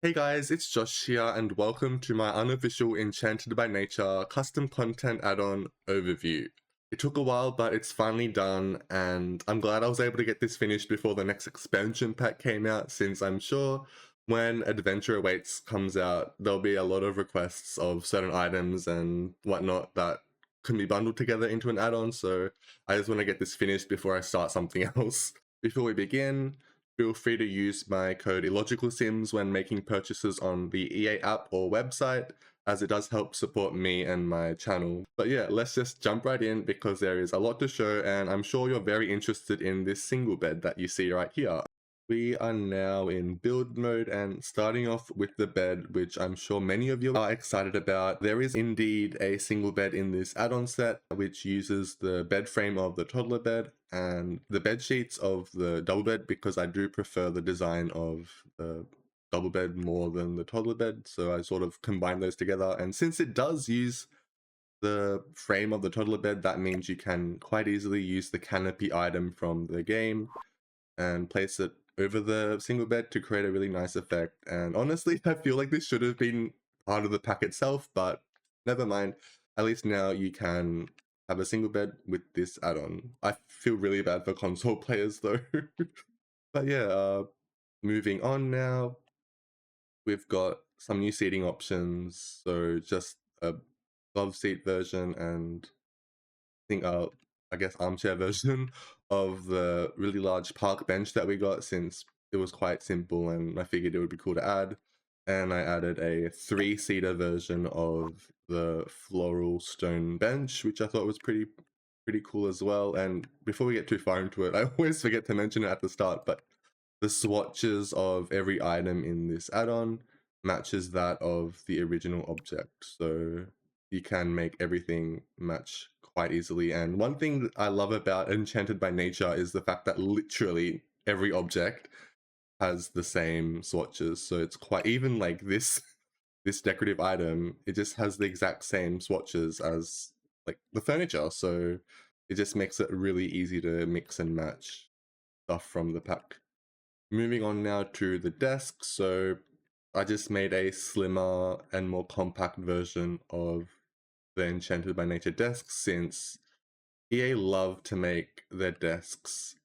Hey guys, it's Josh here and welcome to my unofficial Enchanted by Nature custom content add-on overview. It took a while, but it's finally done and I'm glad I was able to get this finished before the next expansion pack came out, since I'm sure when Adventure Awaits comes out, there'll be a lot of requests of certain items and whatnot that can be bundled together into an add-on, so I just want to get this finished before I start something else. Before we begin, feel free to use my code IllogicalSims when making purchases on the EA app or website, as it does help support me and my channel. But yeah, let's just jump right in because there is a lot to show and I'm sure you're very interested in this single bed that you see right here. We are now in build mode and starting off with the bed, which I'm sure many of you are excited about. There is indeed a single bed in this add-on set, which uses the bed frame of the toddler bed and the bed sheets of the double bed, because I do prefer the design of the double bed more than the toddler bed. So I sort of combine those together. And since it does use the frame of the toddler bed, that means you can quite easily use the canopy item from the game and place it over the single bed to create a really nice effect. And honestly, I feel like this should have been part of the pack itself, but never mind. At least now you can have a single bed with this add-on. I feel really bad for console players though. But yeah, moving on now. We've got some new seating options. So just a love seat version and think I guess armchair version of the really large park bench that we got, since it was quite simple and I figured it would be cool to add. And I added a 3-seater version of the floral stone bench, which I thought was pretty cool as well. And before we get too far into it, I always forget to mention it at the start, but the swatches of every item in this add-on matches that of the original object. So you can make everything match quite easily. And one thing that I love about Enchanted by Nature is the fact that literally every object has the same swatches. So it's quite, even like this decorative item, it just has the exact same swatches as like the furniture. So it just makes it really easy to mix and match stuff from the pack. Moving on now to the desk. So I just made a slimmer and more compact version of the Enchanted by Nature desks, since EA love to make their desks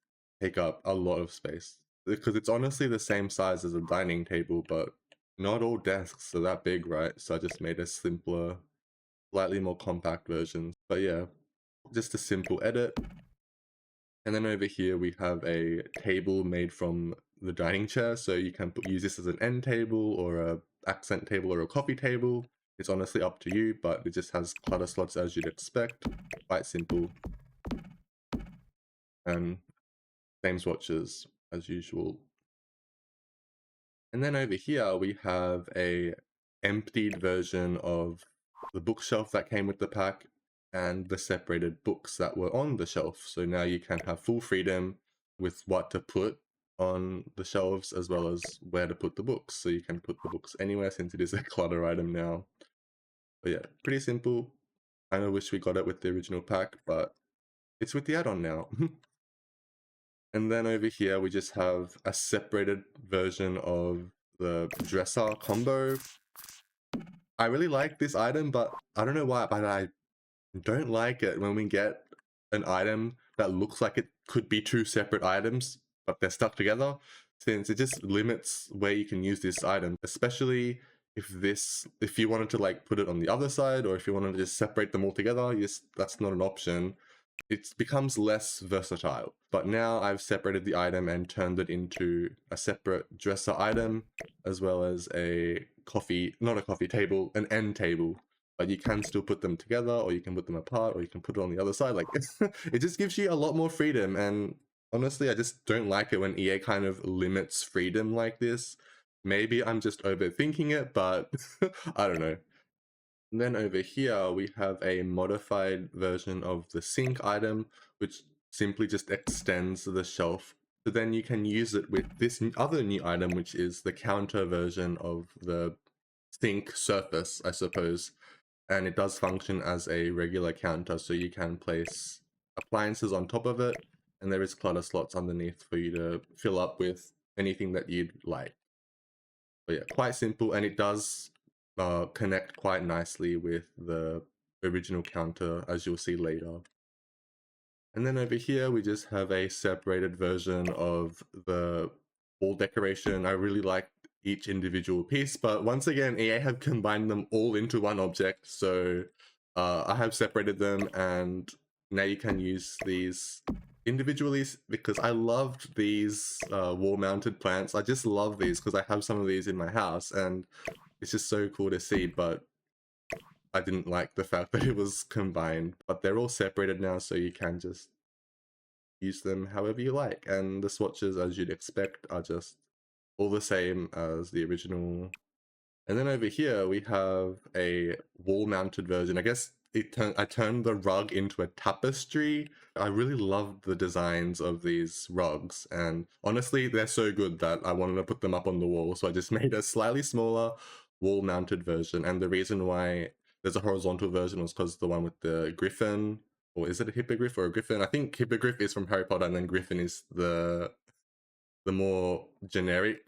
take up a lot of space. Because it's honestly the same size as a dining table, but not all desks are that big, right? So I just made a simpler, slightly more compact version. But yeah, just a simple edit. And then over here we have a table made from the dining chair, so you can use this as an end table or a accent table or a coffee table. It's honestly up to you, but it just has clutter slots as you'd expect. Quite simple. And same swatches as usual. And then over here we have a emptied version of the bookshelf that came with the pack and the separated books that were on the shelf. So now you can have full freedom with what to put on the shelves as well as where to put the books. So you can put the books anywhere, since it is a clutter item now. But yeah, pretty simple. I kinda wish we got it with the original pack, but it's with the add-on now. And then over here we just have a separated version of the dresser combo. I really like this item, but I don't know why, but I don't like it when we get an item that looks like it could be 2 separate items, but they're stuck together, since it just limits where you can use this item, especially if you wanted to like put it on the other side, or if you wanted to just separate them all together. That's not an option. It becomes less versatile. But now I've separated the item and turned it into a separate dresser item, as well as not a coffee table, an end table. But you can still put them together, or you can put them apart, or you can put it on the other side. Like, it just gives you a lot more freedom. And honestly, I just don't like it when EA kind of limits freedom like this. Maybe I'm just overthinking it, but I don't know. And then over here, we have a modified version of the sink item, which simply just extends the shelf. So then you can use it with this other new item, which is the counter version of the sink surface, I suppose. And it does function as a regular counter, so you can place appliances on top of it, and there is clutter slots underneath for you to fill up with anything that you'd like. But yeah, quite simple, and it does connect quite nicely with the original counter, as you'll see later. And then over here, we just have a separated version of the wall decoration. I really like each individual piece, but once again, EA have combined them all into one object. So I have separated them, and now you can use these individually, because I loved these wall-mounted plants. I just love these because I have some of these in my house, and it's just so cool to see, but I didn't like the fact that it was combined. But they're all separated now, so you can just use them however you like. And the swatches, as you'd expect, are just all the same as the original. And then over here, we have a wall-mounted version. I guess I turned the rug into a tapestry. I really loved the designs of these rugs, and honestly, they're so good that I wanted to put them up on the wall. So I just made a slightly smaller wall-mounted version. And the reason why there's a horizontal version was because the one with the griffin, or is it a hippogriff or a griffin? I think hippogriff is from Harry Potter, and then griffin is the more generic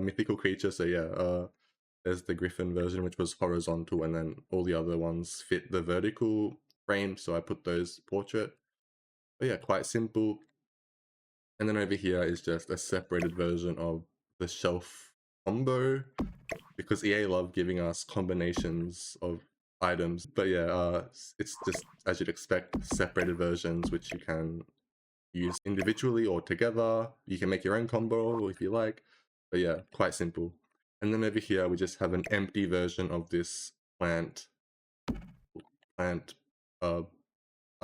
mythical creature. So yeah, there's the griffin version, which was horizontal, and then all the other ones fit the vertical frame, so I put those portrait. But yeah, quite simple. And then over here is just a separated version of the shelf combo, because EA love giving us combinations of items. But yeah, it's just, as you'd expect, separated versions, which you can use individually or together. You can make your own combo if you like. But yeah, quite simple. And then over here, we just have an empty version of this plant. I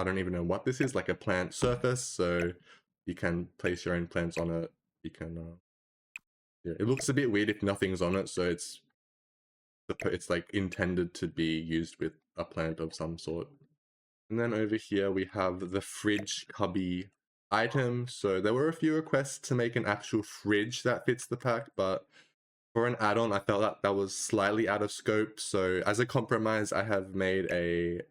don't even know what this is, like a plant surface. So you can place your own plants on it. You can, yeah, it looks a bit weird if nothing's on it. So it's like intended to be used with a plant of some sort. And then over here, we have the fridge cubby item. So there were a few requests to make an actual fridge that fits the pack, but for an add-on, I felt that was slightly out of scope. So as a compromise, I have made a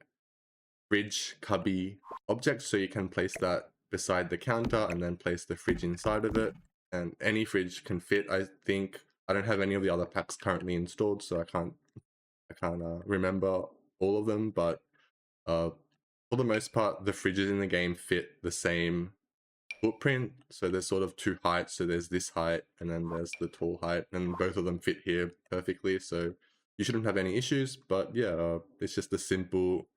fridge cubby object, so you can place that beside the counter and then place the fridge inside of it. And any fridge can fit, I think. I don't have any of the other packs currently installed, so I can't remember all of them, but for the most part, the fridges in the game fit the same footprint. So there's sort of two heights. So there's this height, and then there's the tall height, and both of them fit here perfectly. So you shouldn't have any issues. But yeah, it's just a simple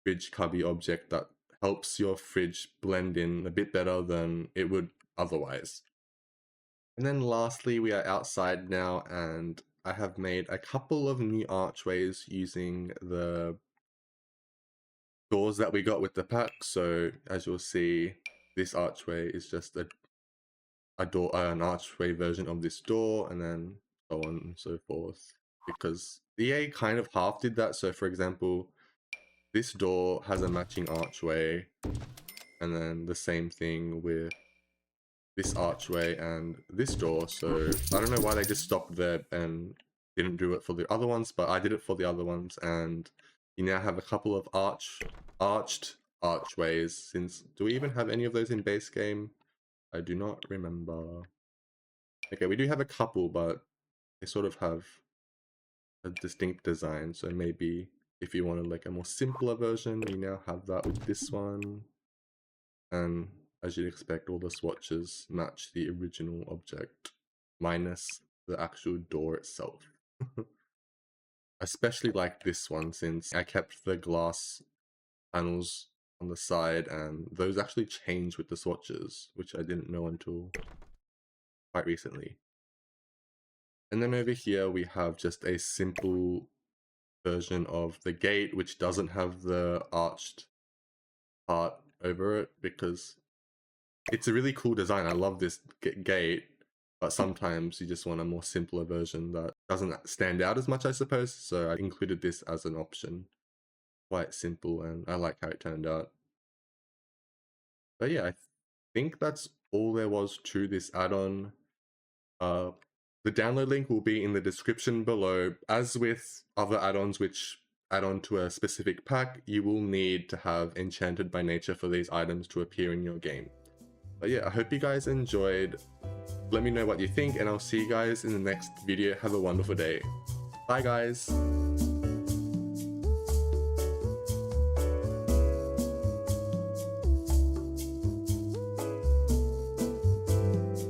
fridge cubby object that helps your fridge blend in a bit better than it would otherwise. And then lastly, we are outside now, and I have made a couple of new archways using the doors that we got with the pack. So as you'll see, this archway is just a door, an archway version of this door, and then so on and so forth. Because EA kind of half did that. So for example, this door has a matching archway, and then the same thing with this archway and this door. So I don't know why they just stopped there and didn't do it for the other ones, but I did it for the other ones, and you now have a couple of arched archways. Since, do we even have any of those in base game? I do not remember. Okay, we do have a couple, but they sort of have a distinct design. So maybe if you wanted like a more simpler version, you now have that with this one. And as you'd expect, all the swatches match the original object, minus the actual door itself. Especially like this one, since I kept the glass panels on the side, and those actually change with the swatches, which I didn't know until quite recently. And then over here we have just a simple version of the gate, which doesn't have the arched part over it, because it's a really cool design. I love this gate, but sometimes you just want a more simpler version that doesn't stand out as much, I suppose. So I included this as an option. Quite simple, and I like how it turned out. But yeah, I think that's all there was to this add-on. The download link will be in the description below. As with other add-ons which add on to a specific pack, you will need to have Enchanted by Nature for these items to appear in your game. But yeah, I hope you guys enjoyed. Let me know what you think, and I'll see you guys in the next video. Have a wonderful day. Bye guys.